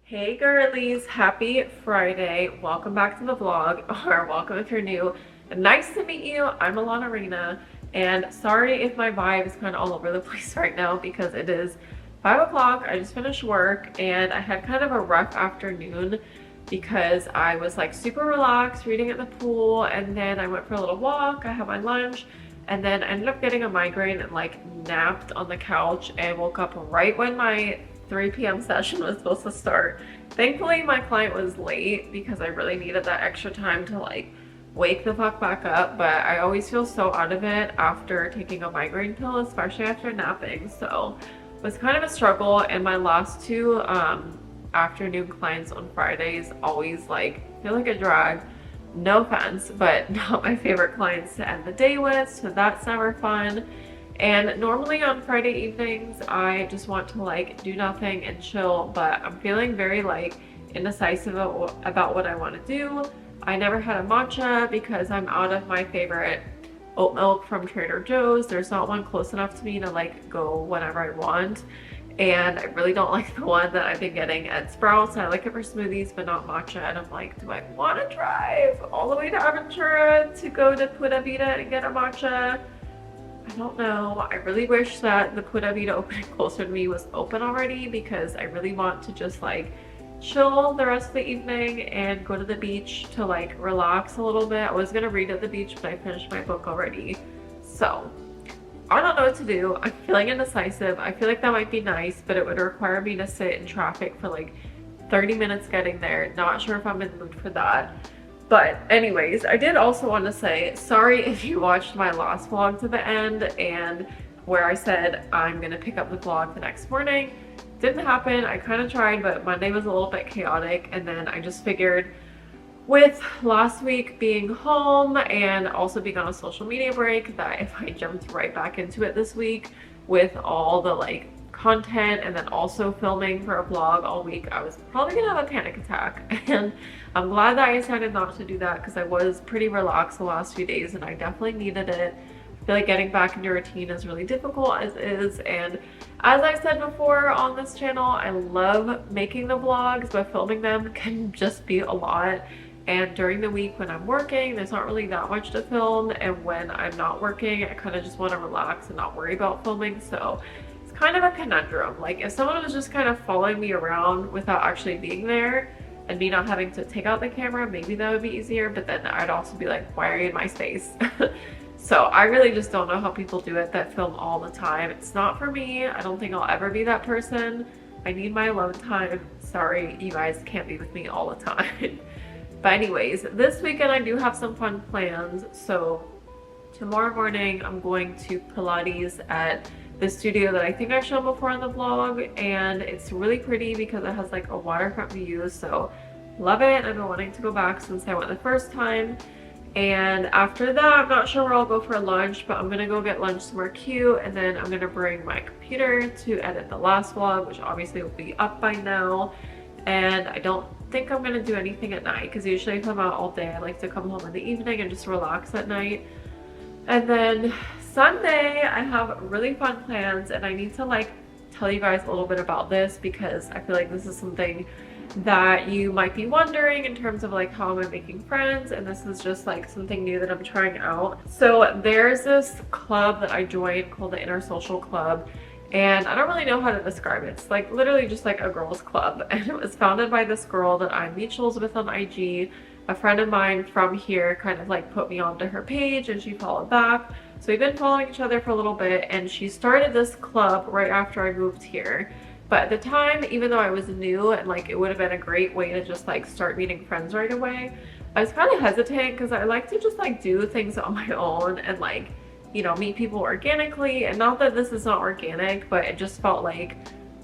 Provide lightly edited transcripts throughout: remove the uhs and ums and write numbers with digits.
Hey girlies, happy Friday. Welcome back to the vlog, or welcome if you're new. Nice to meet you. I'm Alana, and sorry if my vibe is kind of all over the place right now because it is 5 o'clock. I just finished work and I had kind of a rough afternoon because I was like super relaxed reading at the pool, and then I went for a little walk, I had my lunch, and then I ended up getting a migraine and like napped on the couch and woke up right when my 3 p.m. session was supposed to start. Thankfully, my client was late because I really needed that extra time to like wake the fuck back up, but I always feel so out of it after taking a migraine pill, especially after napping. So it was kind of a struggle, and my last two afternoon clients on Fridays always like feel like a drag. No offense, but not my favorite clients to end the day with, so that's never fun. And normally on Friday evenings, I just want to like do nothing and chill, but I'm feeling very like indecisive about what I want to do. I never had a matcha because I'm out of my favorite oat milk from Trader Joe's. There's not one close enough to me to like go whenever I want. And I really don't like the one that I've been getting at Sprouts. I like it for smoothies, but not matcha. And I'm like, do I want to drive all the way to Aventura to go to Pura Vida and get a matcha? I don't know. I really wish that the Pura Vida opening closer to me was open already because I really want to just like chill the rest of the evening and go to the beach to like relax a little bit. I was gonna read at the beach, but I finished my book already. So I don't know what to do. I'm feeling indecisive. I feel like that might be nice, but it would require me to sit in traffic for like 30 minutes getting there. Not sure if I'm in the mood for that. But anyways, I did also want to say, sorry if you watched my last vlog to the end and where I said I'm going to pick up the vlog the next morning. Didn't happen. I kind of tried, but Monday was a little bit chaotic, and then I just figured with last week being home and also being on a social media break that if I jumped right back into it this week with all the like content and then also filming for a vlog all week, I was probably gonna have a panic attack. And I'm glad that I decided not to do that because I was pretty relaxed the last few days and I definitely needed it. I feel like getting back into routine is really difficult as is, and as I said before on this channel, I love making the vlogs, but filming them can just be a lot. And during the week when I'm working, there's not really that much to film, and when I'm not working, I kind of just want to relax and not worry about filming. So it's kind of a conundrum. Like if someone was just kind of following me around without actually being there and me not having to take out the camera, maybe that would be easier, but then I'd also be like, why are you in my space? So I really just don't know how people do it that film all the time. It's not for me. I don't think I'll ever be that person. I need my alone time. Sorry, you guys can't be with me all the time. But anyways, this weekend I do have some fun plans. So tomorrow morning I'm going to Pilates at the studio that I think I've shown before in the vlog, and it's really pretty because it has like a waterfront view, so love it. I've been wanting to go back since I went the first time. And after that, I'm not sure where I'll go for lunch, but I'm gonna go get lunch somewhere cute, and then I'm gonna bring my computer to edit the last vlog, which obviously will be up by now. And I don't think I'm gonna do anything at night because usually if I'm out all day I like to come home in the evening and just relax at night. And then Sunday I have really fun plans, and I need to like tell you guys a little bit about this because I feel like this is something that you might be wondering in terms of like how am I making friends, and this is just like something new that I'm trying out. So there's this club that I joined called the Inner Social Club, and I don't really know how to describe it. It's like literally just like a girls club, and it was founded by this girl that I'm mutuals with on IG. A friend of mine from here kind of like put me onto her page and she followed back. So we've been following each other for a little bit, and she started this club right after I moved here. But at the time, even though I was new and like it would have been a great way to just like start meeting friends right away, I was kind of hesitant because I like to just like do things on my own and like, you know, meet people organically. And not that this is not organic, but it just felt like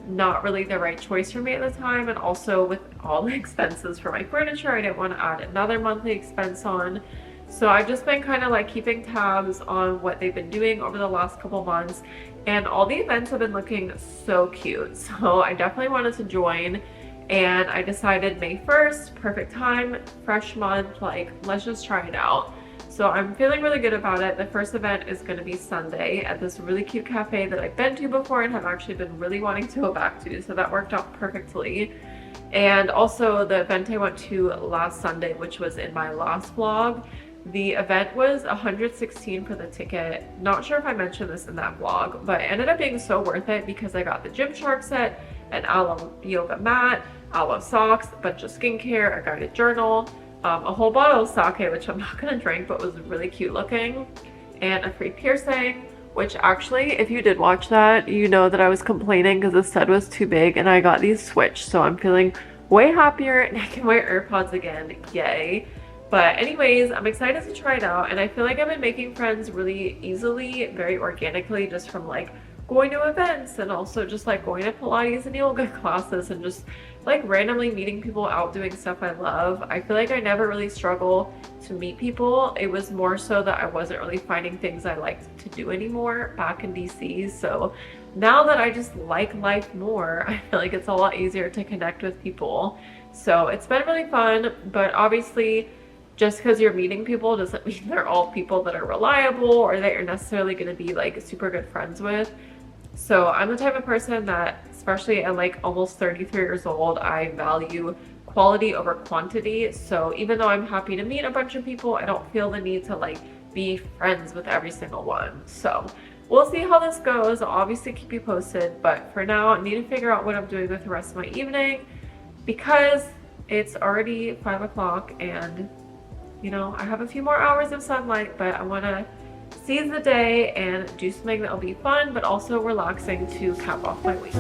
not really the right choice for me at the time. And also with all the expenses for my furniture, I didn't want to add another monthly expense on. So I've just been kind of like keeping tabs on what they've been doing over the last couple months, and all the events have been looking so cute. So I definitely wanted to join, and I decided May 1st, perfect time, fresh month, like let's just try it out. So I'm feeling really good about it. The first event is going to be Sunday at this really cute cafe that I've been to before and have actually been really wanting to go back to. So that worked out perfectly. And also the event I went to last Sunday, which was in my last vlog, the event was $116 for the ticket. Not sure if I mentioned this in that vlog, but it ended up being so worth it because I got the Gymshark set, an aloe yoga mat, aloe socks, a bunch of skincare, a guided journal, a whole bottle of sake, which I'm not gonna drink, but was really cute looking, and a free piercing, which actually, if you did watch that, you know that I was complaining because the stud was too big, and I got these switched, so I'm feeling way happier and I can wear AirPods again, yay. But anyways, I'm excited to try it out, and I feel like I've been making friends really easily, very organically, just from like going to events and also just like going to Pilates and yoga classes and just like randomly meeting people out doing stuff I love. I feel like I never really struggle to meet people. It was more so that I wasn't really finding things I liked to do anymore back in DC. So now that I just like life more, I feel like it's a lot easier to connect with people. So it's been really fun, but obviously just because you're meeting people doesn't mean they're all people that are reliable or that you're necessarily going to be like super good friends with. So I'm the type of person that, especially at like almost 33 years old, I value quality over quantity. So even though I'm happy to meet a bunch of people, I don't feel the need to like be friends with every single one. So we'll see how this goes. I'll obviously keep you posted, but for now I need to figure out what I'm doing with the rest of my evening because it's already 5 o'clock and you know, I have a few more hours of sunlight, but I want to seize the day and do something that will be fun, but also relaxing to cap off my week.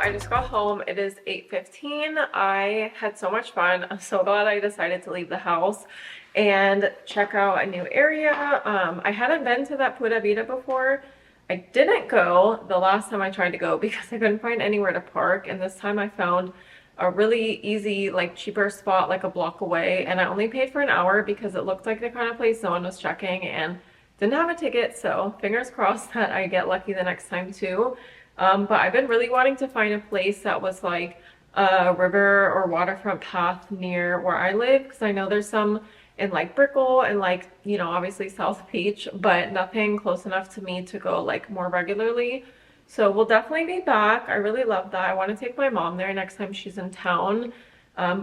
I just got home. It is 8:15. I had so much fun. I'm so glad I decided to leave the house and check out a new area. I hadn't been to that Pura Vida before. I didn't go the last time I tried to go because I couldn't find anywhere to park, and this time I found a really easy, like cheaper spot like a block away, and I only paid for an hour because it looked like the kind of place no one was checking and didn't have a ticket, so fingers crossed that I get lucky the next time too. But I've been really wanting to find a place that was like a river or waterfront path near where I live, because I know there's some in like Brickell and like, you know, obviously South Beach, but nothing close enough to me to go like more regularly. So we'll definitely be back. I really love that. I want to take my mom there next time she's in town.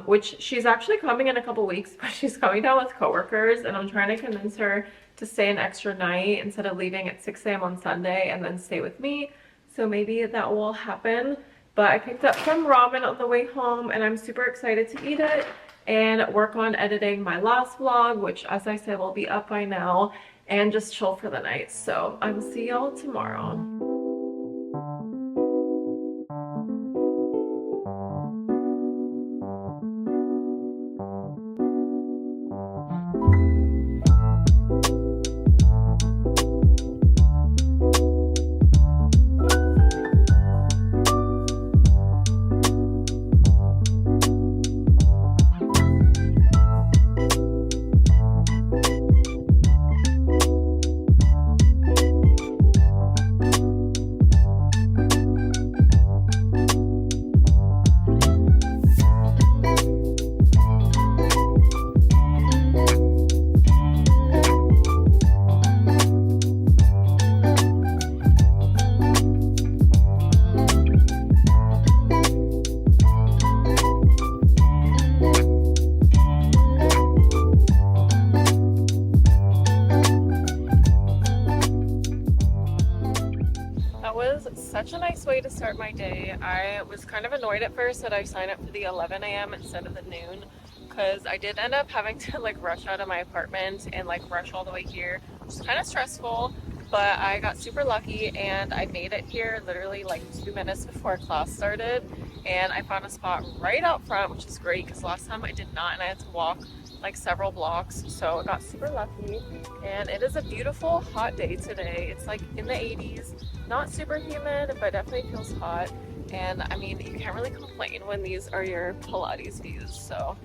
which she's actually coming in a couple weeks, but she's coming down with coworkers, and I'm trying to convince her to stay an extra night instead of leaving at 6 a.m. on Sunday and then stay with me. So maybe that will happen. But I picked up some ramen on the way home, and I'm super excited to eat it and work on editing my last vlog, which, as I said, will be up by now, and just chill for the night. So I'll see y'all tomorrow. Such a nice way to start my day. I was kind of annoyed at first that I signed up for the 11 a.m. instead of the noon, because I did end up having to like rush out of my apartment and like rush all the way here, which is kind of stressful, but I got super lucky and I made it here literally like 2 minutes before class started, and I found a spot right out front, which is great because last time I did not, and I had to walk like several blocks, so I got super lucky. And it is a beautiful hot day today. It's like in the 80s, not super humid, but definitely feels hot. And I mean, you can't really complain when these are your Pilates views. So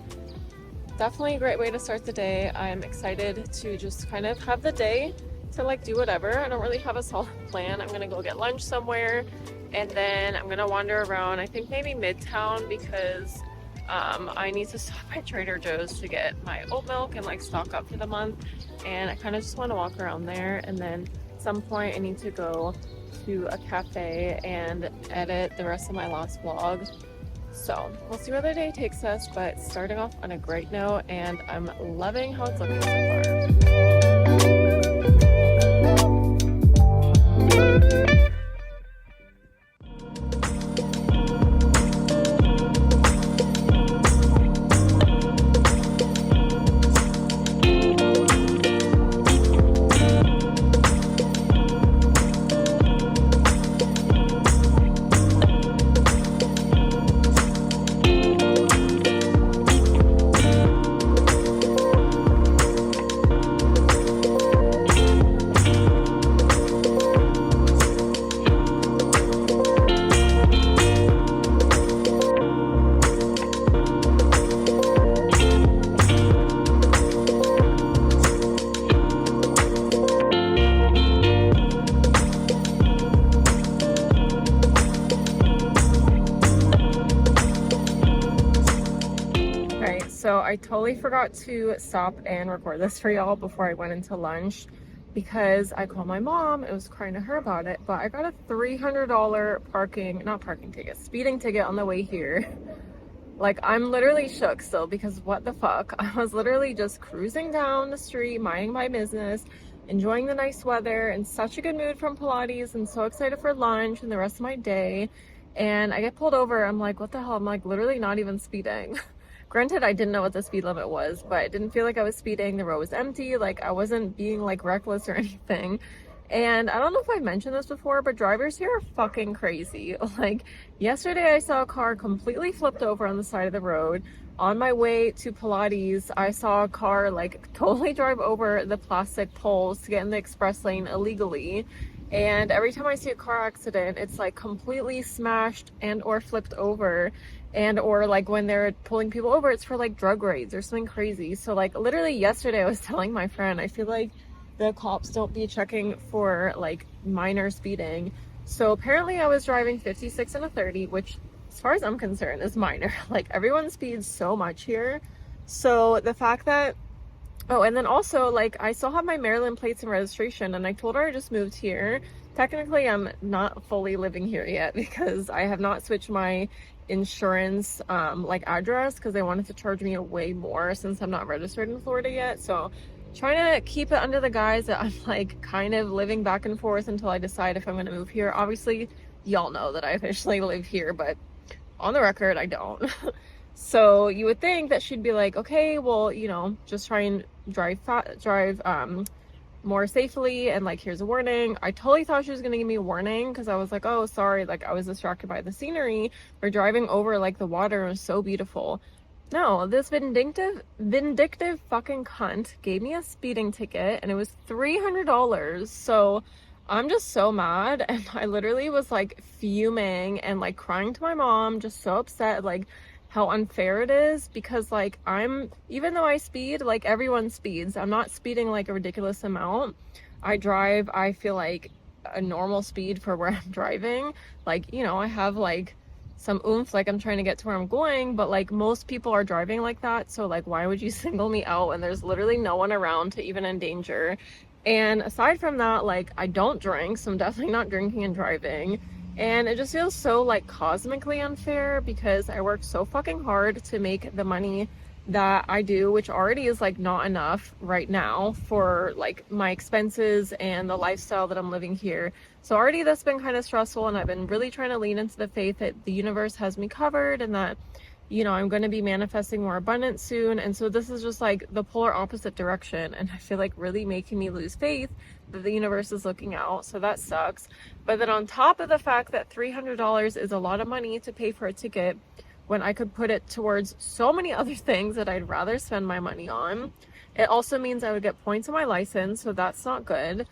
definitely a great way to start the day. I'm excited to just kind of have the day to like do whatever. I don't really have a solid plan. I'm gonna go get lunch somewhere, and then I'm gonna wander around, I think maybe Midtown, because I need to stop at Trader Joe's to get my oat milk and like stock up for the month, and I kind of just want to walk around there. And then at some point I need to go to a cafe and edit the rest of my last vlog. So we'll see where the day takes us, but starting off on a great note, and I'm loving how it's looking so far. So I totally forgot to stop and record this for y'all before I went into lunch, because I called my mom. I was crying to her about it, but I got a $300 speeding ticket on the way here. Like, I'm literally shook still, because what the fuck? I was literally just cruising down the street, minding my business, enjoying the nice weather, in such a good mood from Pilates, and so excited for lunch and the rest of my day. And I get pulled over. I'm like, what the hell? I'm like literally not even speeding. Granted, I didn't know what the speed limit was, but it didn't feel like I was speeding. The road was empty. Like, I wasn't being like reckless or anything. And I don't know if I mentioned this before, but drivers here are fucking crazy. Like, yesterday I saw a car completely flipped over on the side of the road. On my way to Pilates, I saw a car like totally drive over the plastic poles to get in the express lane illegally. And every time I see a car accident, it's like completely smashed and or flipped over. And or like when they're pulling people over, it's for like drug raids or something crazy. So like literally yesterday I was telling my friend, I feel like the cops don't be checking for like minor speeding. So apparently I was driving 56 and a 30, which as far as I'm concerned is minor. Like, everyone speeds so much here. So the fact that Oh, and then also, like, I still have my Maryland plates and registration, and I told her I just moved here. Technically, I'm not fully living here yet because I have not switched my insurance, like, address because they wanted to charge me way more since I'm not registered in Florida yet. So, trying to keep it under the guise that I'm, like, kind of living back and forth until I decide if I'm going to move here. Obviously, y'all know that I officially live here, but on the record, I don't. So you would think that she'd be like, okay, well, you know, just try and drive more safely, and like, here's a warning. I totally thought she was gonna give me a warning because I was like, oh, sorry, like I was distracted by the scenery. We're driving over like the water, it was so beautiful. No, this vindictive fucking cunt gave me a speeding ticket and it was $300. So I'm just so mad, and I literally was like fuming and like crying to my mom, just so upset, like how unfair it is, because like even though I speed, like everyone speeds, I'm not speeding like a ridiculous amount. I drive, I feel like, a normal speed for where I'm driving. Like, you know, I have like some oomph, like I'm trying to get to where I'm going, but like most people are driving like that. So like, why would you single me out when there's literally no one around to even endanger? And aside from that, like, I don't drink, so I'm definitely not drinking and driving. And it just feels so like cosmically unfair because I worked so fucking hard to make the money that I do, which already is like not enough right now for like my expenses and the lifestyle that I'm living here. So already that's been kind of stressful, and I've been really trying to lean into the faith that the universe has me covered and that, you know, I'm going to be manifesting more abundance soon. And so this is just like the polar opposite direction, and I feel like really making me lose faith that the universe is looking out. So that sucks. But then on top of the fact that $300 is a lot of money to pay for a ticket when I could put it towards so many other things that I'd rather spend my money on, it also means I would get points on my license, so that's not good.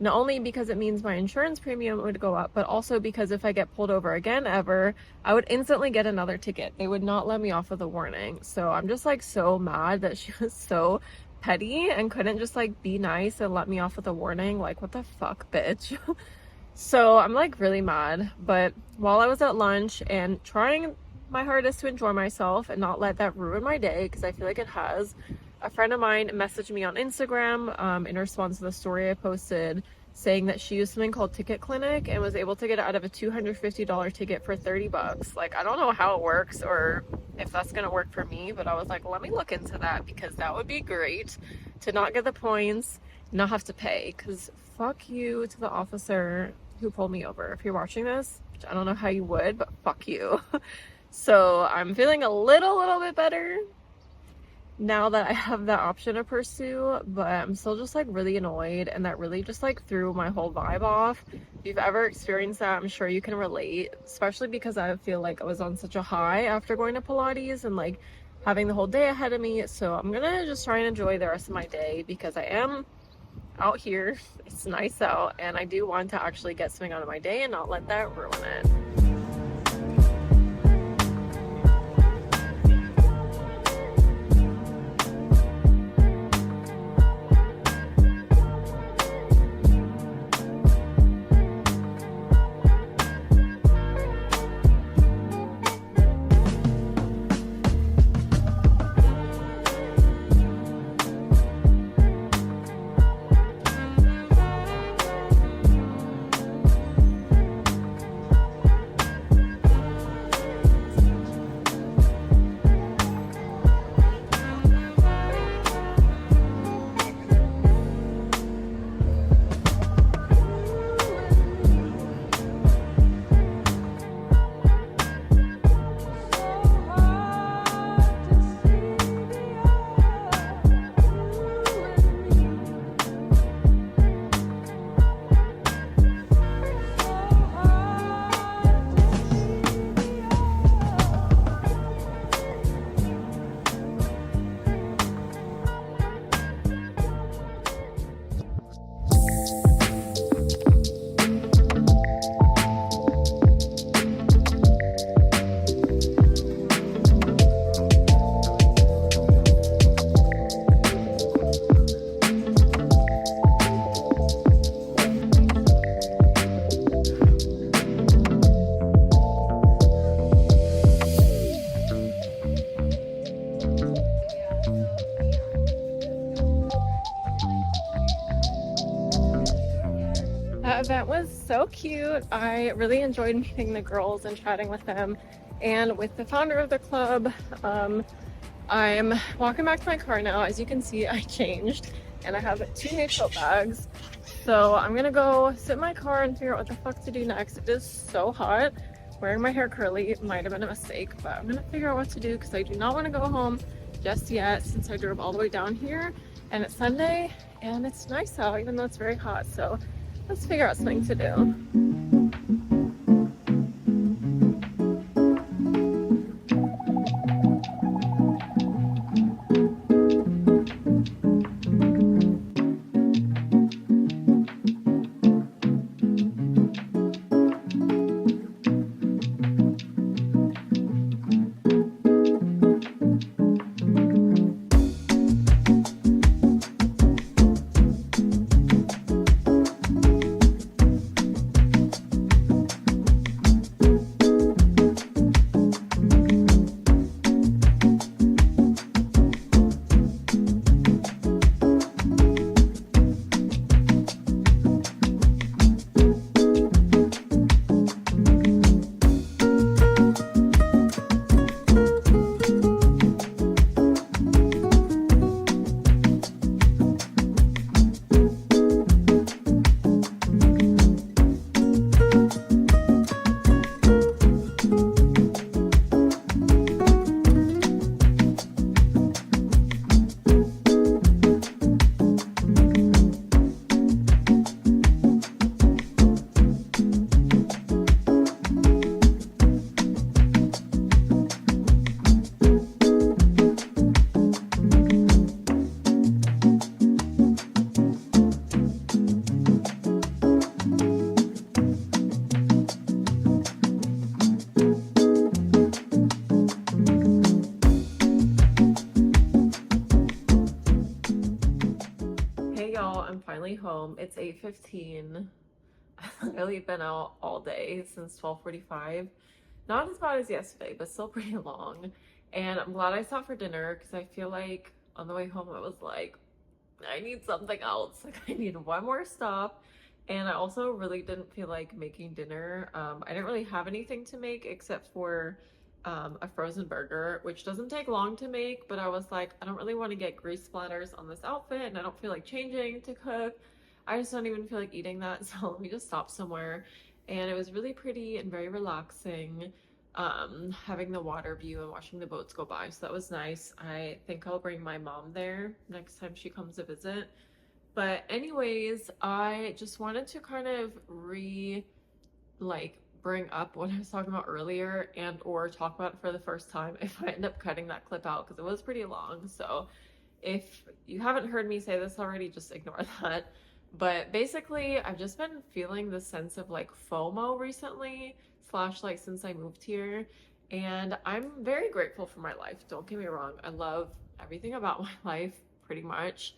Not only because it means my insurance premium would go up, but also because if I get pulled over again ever, I would instantly get another ticket. They would not let me off with a warning. So I'm just like so mad that she was so petty and couldn't just like be nice and let me off with a warning. Like, what the fuck, bitch? So I'm like really mad. But while I was at lunch and trying my hardest to enjoy myself and not let that ruin my day, because I feel like it has, a friend of mine messaged me on Instagram in response to the story I posted, saying that she used something called Ticket Clinic and was able to get out of a $250 ticket for $30. Like, I don't know how it works or if that's gonna work for me, but I was like, let me look into that, because that would be great to not get the points, not have to pay. Because fuck you to the officer who pulled me over. If you're watching this, which I don't know how you would, but fuck you. So I'm feeling a little bit better now that I have that option to pursue, but I'm still just like really annoyed, and that really just like threw my whole vibe off. If you've ever experienced that, I'm sure you can relate, especially because I feel like I was on such a high after going to Pilates and like having the whole day ahead of me. So I'm gonna just try and enjoy the rest of my day because I am out here, it's nice out, and I do want to actually get something out of my day and not let that ruin it. That event was so cute. I really enjoyed meeting the girls and chatting with them and with the founder of the club. I'm walking back to my car now. As you can see, I changed and I have 2 tote bags. So I'm gonna go sit in my car and figure out what the fuck to do next. It is so hot. Wearing my hair curly might have been a mistake, but I'm gonna figure out what to do because I do not want to go home just yet since I drove all the way down here and it's Sunday and it's nice out even though it's very hot. So let's figure out something to do. Home. It's 8:15. I've literally been out all day since 12:45. Not as bad as yesterday, but still pretty long. And I'm glad I stopped for dinner because I feel like on the way home I was like, I need something else. Like I need one more stop. And I also really didn't feel like making dinner. I didn't really have anything to make except for a frozen burger, which doesn't take long to make, but I was like, I don't really want to get grease splatters on this outfit and I don't feel like changing to cook. I just don't even feel like eating that, so let me just stop somewhere. And it was really pretty and very relaxing, having the water view and watching the boats go by, so that was nice. I think I'll bring my mom there next time she comes to visit. But anyways, I just wanted to kind of bring up what I was talking about earlier and or talk about it for the first time if I end up cutting that clip out because it was pretty long. So if you haven't heard me say this already, just ignore that. But basically, I've just been feeling this sense of like FOMO recently, slash like since I moved here. And I'm very grateful for my life. Don't get me wrong. I love everything about my life pretty much.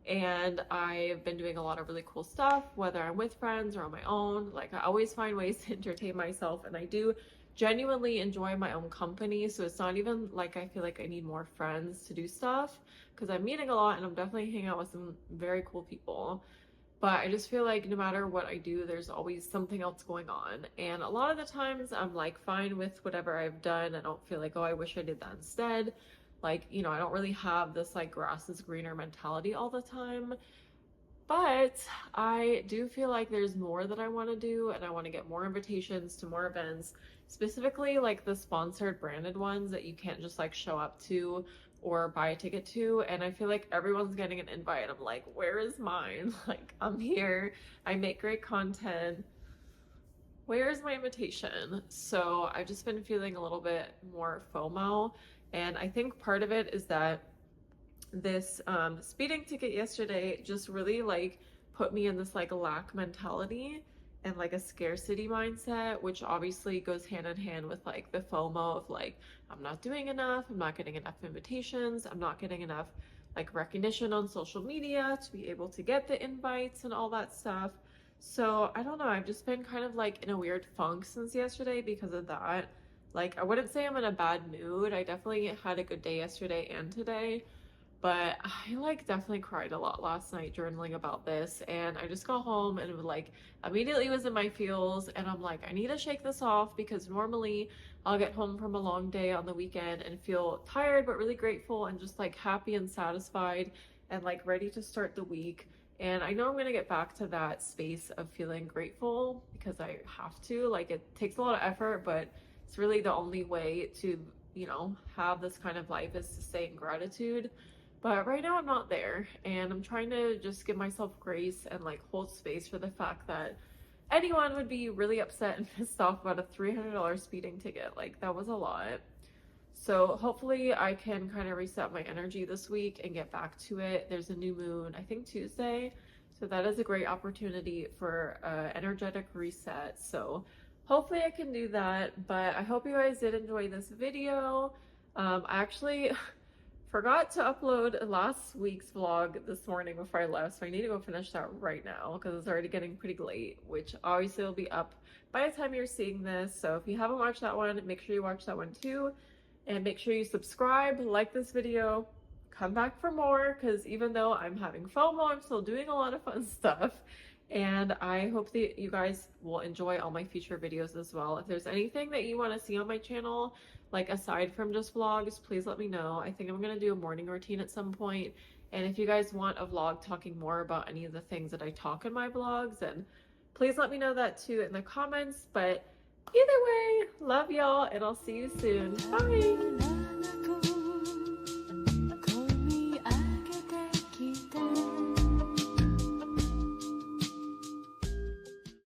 And I've been doing a lot of really cool stuff, whether I'm with friends or on my own. Like I always find ways to entertain myself, and I do genuinely enjoy my own company. So it's not even like I feel like I need more friends to do stuff because I'm meeting a lot and I'm definitely hanging out with some very cool people. But I just feel like no matter what I do, there's always something else going on. And a lot of the times I'm like fine with whatever I've done. I don't feel like, oh, I wish I did that instead. Like, you know, I don't really have this like grass is greener mentality all the time. But I do feel like there's more that I want to do and I want to get more invitations to more events, specifically like the sponsored branded ones that you can't just like show up to or buy a ticket to. And I feel like everyone's getting an invite. I'm like, where is mine? Like, I'm here. I make great content. Where is my invitation? So I've just been feeling a little bit more FOMO. And I think part of it is that this speeding ticket yesterday just really like put me in this like lack mentality and like a scarcity mindset, which obviously goes hand in hand with like the FOMO of like, I'm not doing enough, I'm not getting enough invitations, I'm not getting enough like recognition on social media to be able to get the invites and all that stuff. So I don't know, I've just been kind of like in a weird funk since yesterday because of that. Like I wouldn't say I'm in a bad mood. I definitely had a good day yesterday and today, But I like definitely cried a lot last night journaling about this, and I just got home and was like immediately was in my feels, and I'm like, I need to shake this off because normally I'll get home from a long day on the weekend and feel tired but really grateful and just like happy and satisfied and like ready to start the week. And I know I'm gonna get back to that space of feeling grateful because I have to. Like, it takes a lot of effort, but it's really the only way to, you know, have this kind of life is to stay in gratitude. But right now I'm not there, and I'm trying to just give myself grace and like hold space for the fact that anyone would be really upset and pissed off about a $300 speeding ticket. Like, that was a lot. So hopefully I can kind of reset my energy this week and get back to it. There's a new moon, I think Tuesday. So that is a great opportunity for energetic reset. So hopefully I can do that. But I hope you guys did enjoy this video. I actually forgot to upload last week's vlog this morning before I left, so I need to go finish that right now because it's already getting pretty late, which obviously will be up by the time you're seeing this. So if you haven't watched that one, make sure you watch that one too. And make sure you subscribe, like this video, come back for more, because even though I'm having FOMO, I'm still doing a lot of fun stuff. And I hope that you guys will enjoy all my future videos as well. If there's anything that you want to see on my channel, like aside from just vlogs, please let me know. I think I'm going to do a morning routine at some point. And if you guys want a vlog talking more about any of the things that I talk in my vlogs, then please let me know that too in the comments. But either way, love y'all, and I'll see you soon. Bye!